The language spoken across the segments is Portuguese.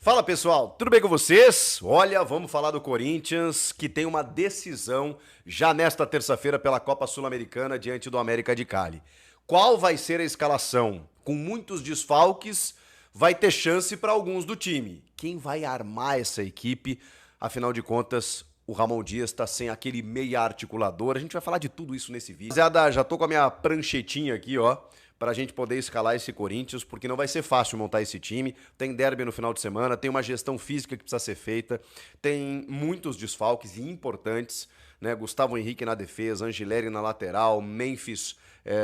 Fala pessoal, tudo bem com vocês? Olha, vamos falar do Corinthians, que tem uma decisão já nesta terça-feira pela Copa Sul-Americana diante do América de Cali. Qual vai ser a escalação? Com muitos desfalques, vai ter chance para alguns do time. Quem vai armar essa equipe? Afinal de contas, o Ramon Dias está sem aquele meia articulador. A gente vai falar de tudo isso nesse vídeo. Rapaziada, já tô com a minha pranchetinha aqui, ó, para a gente poder escalar esse Corinthians, porque não vai ser fácil montar esse time. Tem derby no final de semana, tem uma gestão física que precisa ser feita, tem muitos desfalques importantes, né? Gustavo Henrique na defesa, Angileri na lateral, Memphis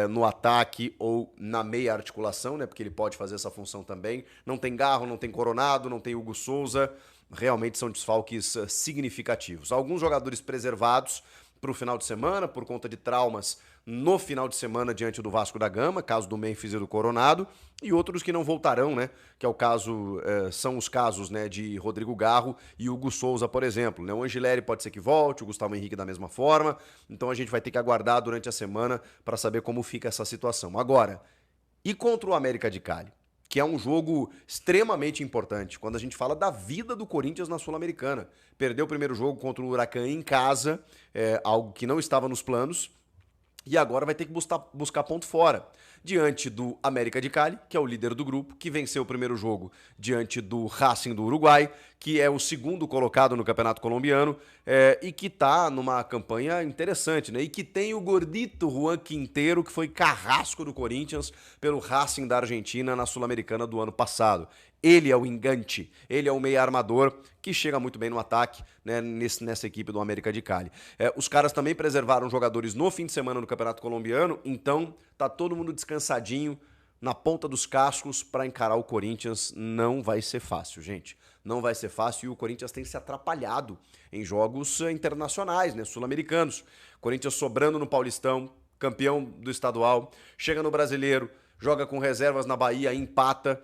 no ataque ou na meia articulação, né? Porque ele pode fazer essa função também. Não tem Garro, não tem Coronado, não tem Hugo Souza. Realmente são desfalques significativos. Alguns jogadores preservados para o final de semana, por conta de traumas no final de semana diante do Vasco da Gama, caso do Memphis e do Coronado, e outros que não voltarão, né? Que é o caso, são os casos, né, de Rodrigo Garro e Hugo Souza, por exemplo. Né? O Angileri pode ser que volte, o Gustavo Henrique da mesma forma, então a gente vai ter que aguardar durante a semana para saber como fica essa situação. Agora, e contra o América de Cali? Que é um jogo extremamente importante, quando a gente fala da vida do Corinthians na Sul-Americana. Perdeu o primeiro jogo contra o Huracan em casa, algo que não estava nos planos, e agora vai ter que buscar ponto fora. Diante do América de Cali, que é o líder do grupo, que venceu o primeiro jogo diante do Racing do Uruguai, que é o segundo colocado no Campeonato Colombiano, e que está numa campanha interessante, né? E que tem o gordito Juan Quinteiro, que foi carrasco do Corinthians pelo Racing da Argentina na Sul-Americana do ano passado. Ele é o engante, ele é o meia armador que chega muito bem no ataque, né, nessa equipe do América de Cali. Os caras também preservaram jogadores no fim de semana no Campeonato Colombiano, então tá todo mundo descansadinho na ponta dos cascos para encarar o Corinthians. Não vai ser fácil, gente. Não vai ser fácil e o Corinthians tem se atrapalhado em jogos internacionais, né, sul-americanos. Corinthians sobrando no Paulistão, campeão do estadual, chega no Brasileiro, joga com reservas na Bahia, empata.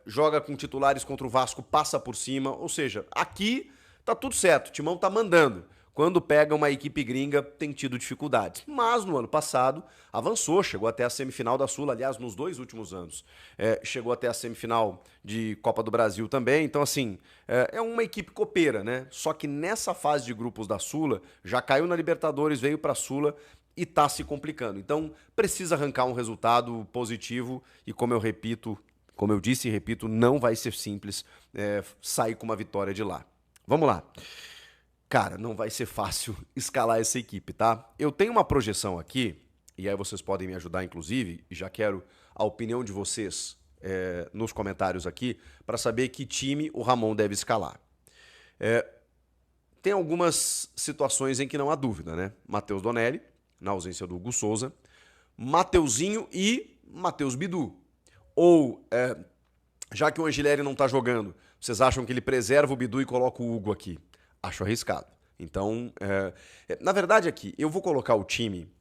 Joga com titulares contra o Vasco, passa por cima, ou seja, aqui tá tudo certo, o Timão tá mandando. Quando pega uma equipe gringa, tem tido dificuldades. Mas no ano passado avançou, chegou até a semifinal da Sula, aliás, nos 2 últimos anos. Chegou até a semifinal de Copa do Brasil também, então assim, é uma equipe copeira, né? Só que nessa fase de grupos da Sula, já caiu na Libertadores, veio pra Sula e tá se complicando. Então precisa arrancar um resultado positivo e como eu disse e repito, não vai ser simples sair com uma vitória de lá. Vamos lá. Cara, não vai ser fácil escalar essa equipe, tá? Eu tenho uma projeção aqui, e aí vocês podem me ajudar, inclusive, e já quero a opinião de vocês nos comentários aqui, para saber que time o Ramon deve escalar. Tem algumas situações em que não há dúvida, né? Matheus Donelli, na ausência do Hugo Souza, Mateuzinho e Matheus Bidu. Ou, já que o Angileri não tá jogando, vocês acham que ele preserva o Bidu e coloca o Hugo aqui? Acho arriscado. Então, na verdade aqui, eu vou colocar o time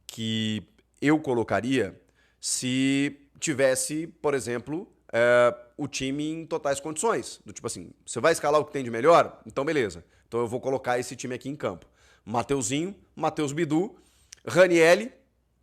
que eu colocaria se tivesse, por exemplo, o time em totais condições. Do tipo assim, você vai escalar o que tem de melhor? Então beleza. Então eu vou colocar esse time aqui em campo. Mateuzinho, Matheus Bidu, Ranielli,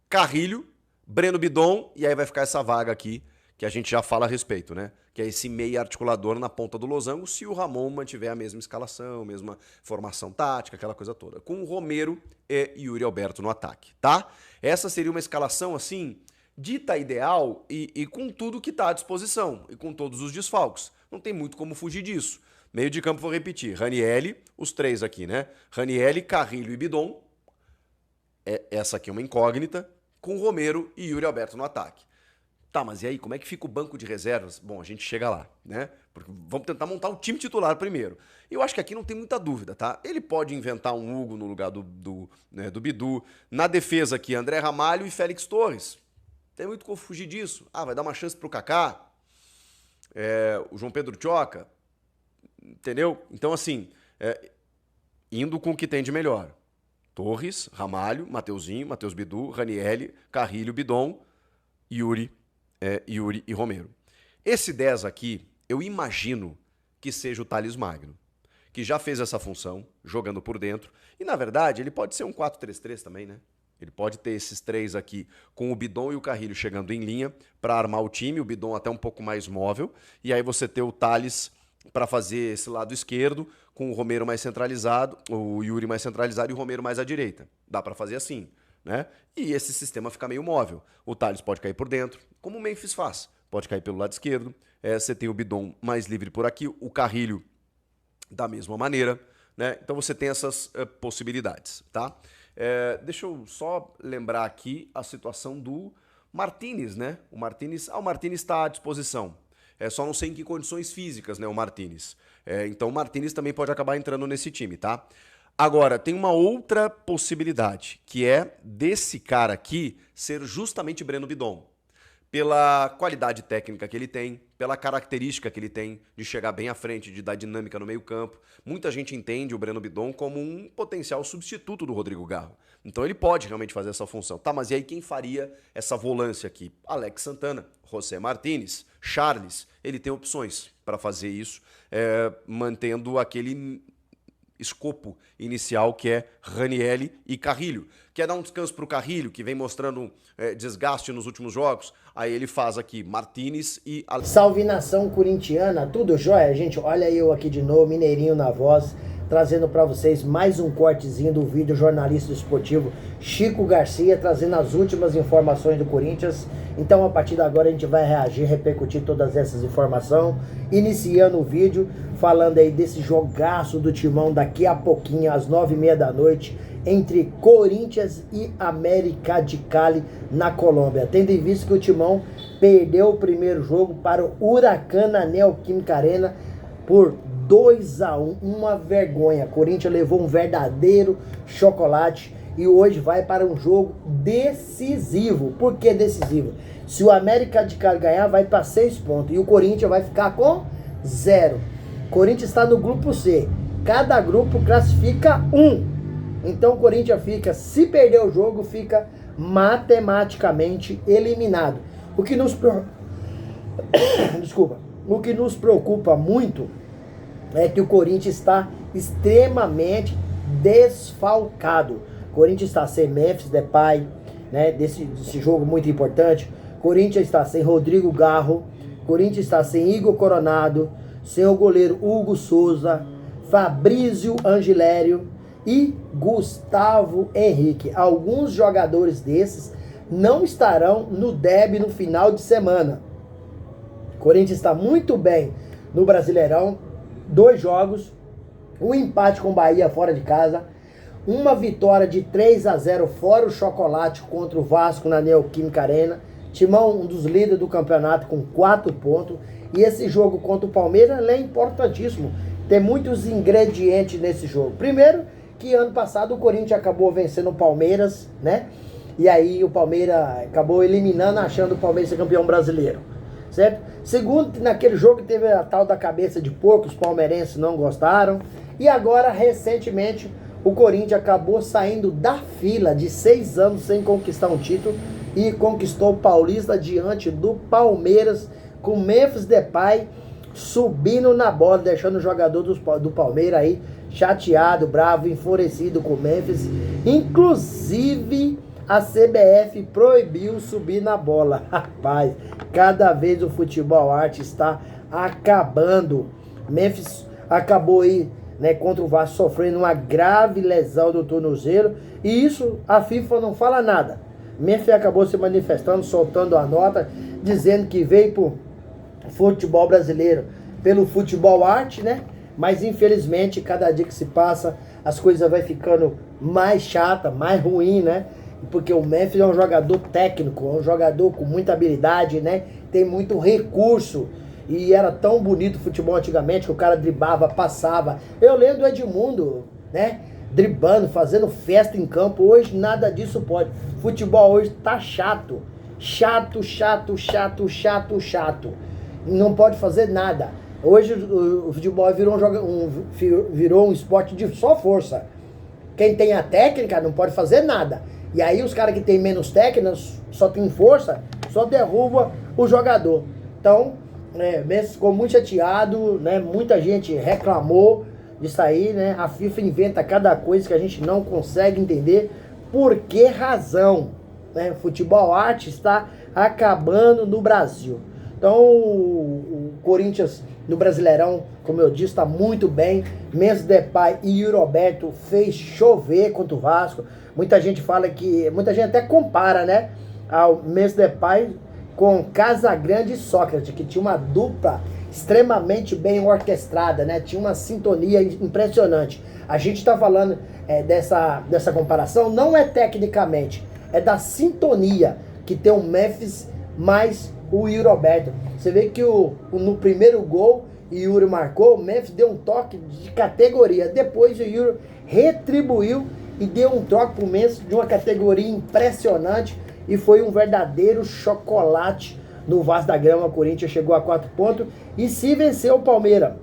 Carrilho, Breno Bidon, e aí vai ficar essa vaga aqui que a gente já fala a respeito, né? Que é esse meia articulador na ponta do losango, se o Ramon mantiver a mesma escalação, mesma formação tática, aquela coisa toda. Com o Romero e Yuri Alberto no ataque, tá? Essa seria uma escalação, assim, dita ideal e com tudo que tá à disposição, e com todos os desfalques. Não tem muito como fugir disso. Meio de campo, vou repetir, Ranielli, os 3 aqui, né? Ranielli, Carrilho e Bidon. Essa aqui é uma incógnita, com Romero e Yuri Alberto no ataque. Tá, mas e aí, como é que fica o banco de reservas? Bom, a gente chega lá, né? Porque vamos tentar montar o time titular primeiro. Eu acho que aqui não tem muita dúvida, tá? Ele pode inventar um Hugo no lugar do Bidu. Na defesa aqui, André Ramalho e Félix Torres. Tem muito como fugir disso. Ah, vai dar uma chance pro Kaká. O João Pedro Tchoca. Entendeu? Então, assim, indo com o que tem de melhor. Torres, Ramalho, Mateuzinho, Matheus Bidu, Ranielli, Carrilho, Bidon, Yuri e Romero. Esse 10 aqui, eu imagino que seja o Thales Magno, que já fez essa função, jogando por dentro. E, na verdade, ele pode ser um 4-3-3 também, né? Ele pode ter esses 3 aqui, com o Bidon e o Carrilho chegando em linha para armar o time, o Bidon até um pouco mais móvel, e aí você ter o Thales para fazer esse lado esquerdo, com o Romero mais centralizado, o Yuri mais centralizado e o Romero mais à direita. Dá para fazer assim, né? E esse sistema fica meio móvel. O Thales pode cair por dentro, como o Memphis faz. Pode cair pelo lado esquerdo. Você tem o Bidon mais livre por aqui, o Carrilho da mesma maneira, né? Então você tem essas possibilidades, tá? Deixa eu só lembrar aqui a situação do Martínez, né? O Martínez está à disposição. Só não sei em que condições físicas, né, o Martínez. Então o Martínez também pode acabar entrando nesse time, tá? Agora, tem uma outra possibilidade, que é desse cara aqui ser justamente Breno Bidon. Pela qualidade técnica que ele tem, pela característica que ele tem de chegar bem à frente, de dar dinâmica no meio-campo. Muita gente entende o Breno Bidon como um potencial substituto do Rodrigo Garro. Então ele pode realmente fazer essa função. Tá, mas e aí quem faria essa volância aqui? Alex Santana, José Martínez, Charles. Ele tem opções para fazer isso, mantendo aquele escopo inicial que é Ranieri e Carrilho. Quer dar um descanso para o Carrilho, que vem mostrando desgaste nos últimos jogos? Aí ele faz aqui Martínez e... Salve nação corintiana, tudo jóia? Gente, olha eu aqui de novo, Mineirinho na voz, trazendo para vocês mais um cortezinho do vídeo jornalista esportivo Chico Garcia, trazendo as últimas informações do Corinthians. Então a partir de agora a gente vai reagir, repercutir todas essas informações, iniciando o vídeo falando aí desse jogaço do Timão daqui a pouquinho, às 9h30 da noite, entre Corinthians e América de Cali na Colômbia. Tendo em vista que o Timão perdeu o primeiro jogo para o Huracan na Neoquímica Arena por 2-1, uma vergonha. Corinthians levou um verdadeiro chocolate e hoje vai para um jogo decisivo. Por que decisivo? Se o América de Cali ganhar, vai para 6 pontos e o Corinthians vai ficar com 0. Corinthians está no grupo C. Cada grupo classifica 1. Então o Corinthians fica, se perder o jogo, fica matematicamente eliminado. O que nos O que nos preocupa muito é que o Corinthians está extremamente desfalcado. O Corinthians está sem Memphis Depay, né, desse jogo muito importante. O Corinthians está sem Rodrigo Garro. O Corinthians está sem Igor Coronado, sem o goleiro Hugo Souza, Fabrício Angilério e Gustavo Henrique. Alguns jogadores desses não estarão no derby no final de semana. O Corinthians está muito bem no Brasileirão. 2 jogos, um empate com o Bahia fora de casa, uma vitória de 3-0 fora o chocolate contra o Vasco na Neoquímica Arena. Timão, um dos líderes do campeonato, com 4 pontos. E esse jogo contra o Palmeiras é importantíssimo. Tem muitos ingredientes nesse jogo. Primeiro, que ano passado o Corinthians acabou vencendo o Palmeiras, né? E aí o Palmeiras acabou eliminando, achando o Palmeiras ser campeão brasileiro, certo? Segundo, que naquele jogo teve a tal da cabeça de porco, os palmeirenses não gostaram. E agora, recentemente, o Corinthians acabou saindo da fila de 6 anos sem conquistar um título e conquistou o Paulista diante do Palmeiras, com Memphis Depay subindo na bola, deixando o jogador do Palmeiras aí chateado, bravo, enfurecido com o Memphis. Inclusive a CBF proibiu subir na bola. Rapaz, cada vez o futebol arte está acabando. Memphis acabou aí, né, contra o Vasco, sofrendo uma grave lesão do tornozelo, e isso a FIFA não fala nada. Memphis acabou se manifestando, soltando a nota, dizendo que veio pro futebol brasileiro pelo futebol arte, né? Mas infelizmente, cada dia que se passa, as coisas vai ficando mais chata, mais ruim, né? Porque o Memphis é um jogador técnico, é um jogador com muita habilidade, né? Tem muito recurso. E era tão bonito o futebol antigamente, que o cara driblava, passava. Eu lembro do Edmundo, né? Driblando, fazendo festa em campo. Hoje nada disso pode. Futebol hoje tá chato. Chato, chato, chato, chato, chato. Não pode fazer nada. Hoje o futebol virou um esporte de só força. Quem tem a técnica não pode fazer nada. E aí os caras que tem menos técnica, só tem força, só derruba o jogador. Então, Messi ficou muito chateado, né? Muita gente reclamou disso aí, né? A FIFA inventa cada coisa que a gente não consegue entender. Por que razão, né? Futebol arte está acabando no Brasil. Então o Corinthians no Brasileirão, como eu disse, está muito bem. Memphis Depay e Yuri Alberto fez chover contra o Vasco. Muita gente fala que, muita gente até compara, né, ao Memphis Depay com Casagrande e Sócrates, que tinha uma dupla extremamente bem orquestrada, né? Tinha uma sintonia impressionante. A gente está falando dessa comparação, não é tecnicamente, é da sintonia que tem o Memphis mais o Yuri Alberto. Você vê que no primeiro gol, o Yuri marcou, o Memphis deu um toque de categoria. Depois o Yuri retribuiu e deu um toque para o Memphis de uma categoria impressionante. E foi um verdadeiro chocolate no Vasco da Gama. O Corinthians chegou a 4 pontos. E se vencer o Palmeiras,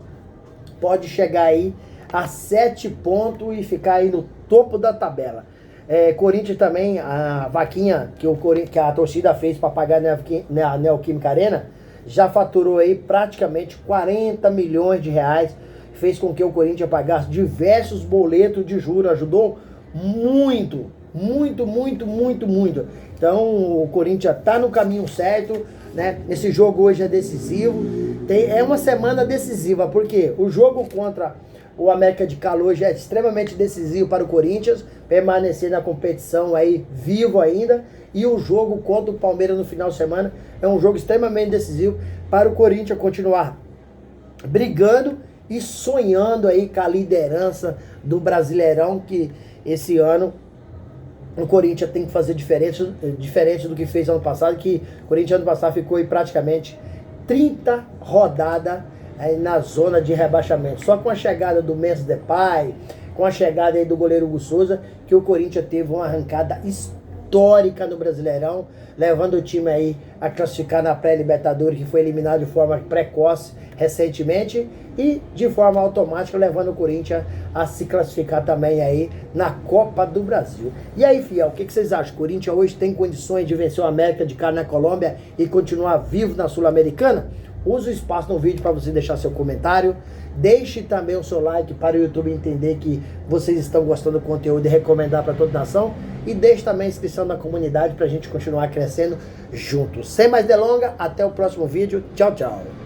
pode chegar aí a 7 pontos e ficar aí no topo da tabela. Corinthians também, a vaquinha que a torcida fez para pagar na Neoquímica Arena, já faturou aí praticamente 40 milhões de reais. Fez com que o Corinthians pagasse diversos boletos de juros. Ajudou muito. Então o Corinthians está no caminho certo, né? Esse jogo hoje é decisivo. É uma semana decisiva, porque o jogo contra o América de Cali hoje é extremamente decisivo para o Corinthians permanecer na competição aí vivo ainda. E o jogo contra o Palmeiras no final de semana é um jogo extremamente decisivo para o Corinthians continuar brigando e sonhando aí com a liderança do Brasileirão, que esse ano o Corinthians tem que fazer diferente do que fez ano passado, que o Corinthians ano passado ficou aí praticamente 30 rodadas aí na zona de rebaixamento. Só com a chegada do Memphis Depay, com a chegada aí do goleiro Hugo Souza, que o Corinthians teve uma arrancada histórica no Brasileirão, levando o time aí a classificar na pré-Libertadores, que foi eliminado de forma precoce recentemente, e de forma automática levando o Corinthians a se classificar também aí na Copa do Brasil. E aí, fiel, o que vocês acham? O Corinthians hoje tem condições de vencer o América de Cali na Colômbia e continuar vivo na Sul-Americana? Use o espaço no vídeo para você deixar seu comentário. Deixe também o seu like para o YouTube entender que vocês estão gostando do conteúdo e recomendar para toda a nação. E deixe também a inscrição na comunidade para a gente continuar crescendo juntos. Sem mais delongas, até o próximo vídeo. Tchau, tchau.